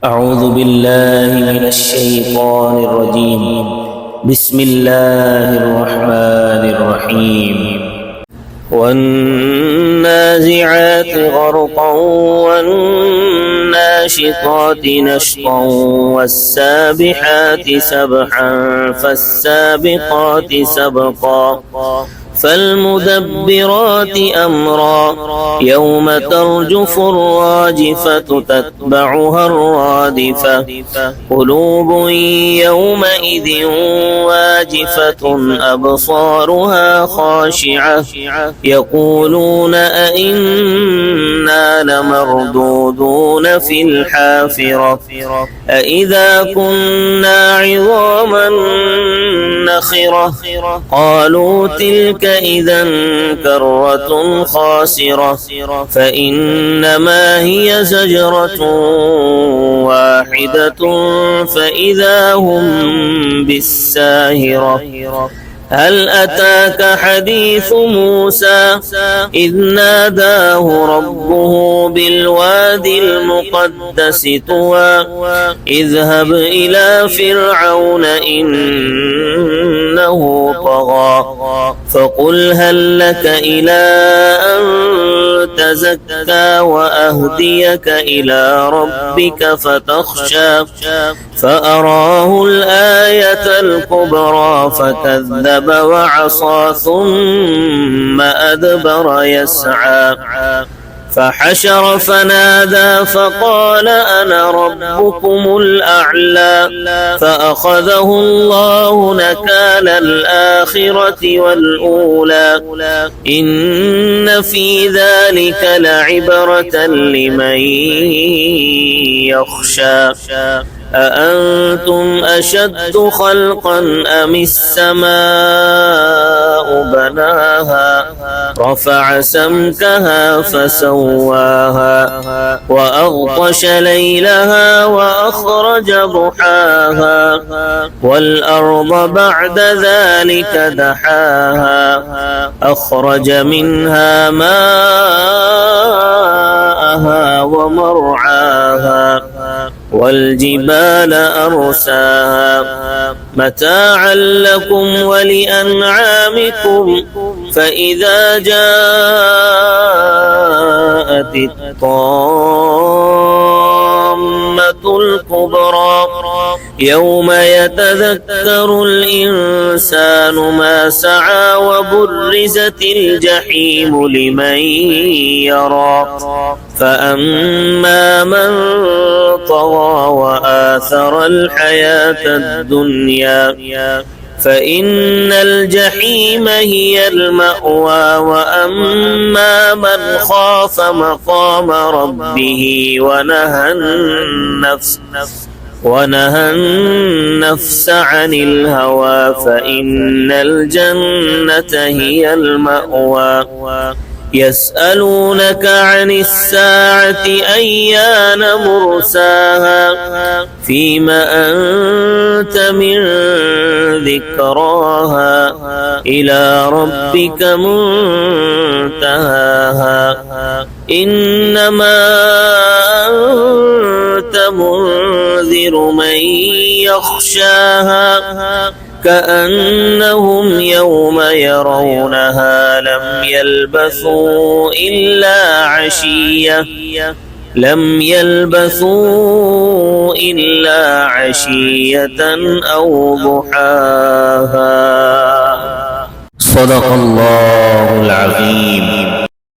أعوذ بالله من الشيطان الرجيم. بسم الله الرحمن الرحيم. والنازعات غرقا والناشطات نشطا والسابحات سبحا فالسابقات سبقا فالمدبرات أمرا يوم ترجف الراجفة تتبعها الرادفة قلوب يومئذ واجفة أبصارها خاشعة يقولون أئنا لمردودون في الحافرة أئذا كنا عظاما نخرة قالوا تلك إذا كرة خاسرة فإنما هي زجرة واحدة فإذا هم بالساهرة هل أتاك حديث موسى إذ ناداه ربه بالوادي المقدس طوى اذهب إلى فرعون إنه طغى فقل هل لك إلى أن تزكى وأهديك إلى ربك فتخشى فأراه الآية الكبرى فكذب وعصى ثم أدبر يسعى فحشر فنادى فقال أنا ربكم الأعلى فأخذه الله نكال الآخرة والأولى إن في ذلك لعبرة لمن يخشى أأنتم أشد خلقا أم السماء بناها رفع سمكها فسواها وأغطش ليلها وأخرج ضحاها والأرض بعد ذلك دحاها أخرج منها ماءها ومرعاها والجبال أرساها متاعا لكم ولأنعامكم فإذا جاءت الطامة الكبرى يوم يتذكر الإنسان ما سعى وبرزت الجحيم لمن يرى فأما من طغى وآثر الحياة الدنيا فإن الجحيم هي المأوى وأما من خاف مقام ربه ونهى النفس عن الهوى فإن الجنة هي المأوى يسألونك عن الساعة أيان مرساها فيما أنت من ذكراها إلى ربك منتهاها إنما أنت منذر من يخشاها كأنهم يوم يرونها لم يلبثوا إلا عشية أو ضحاها. صدق الله العظيم.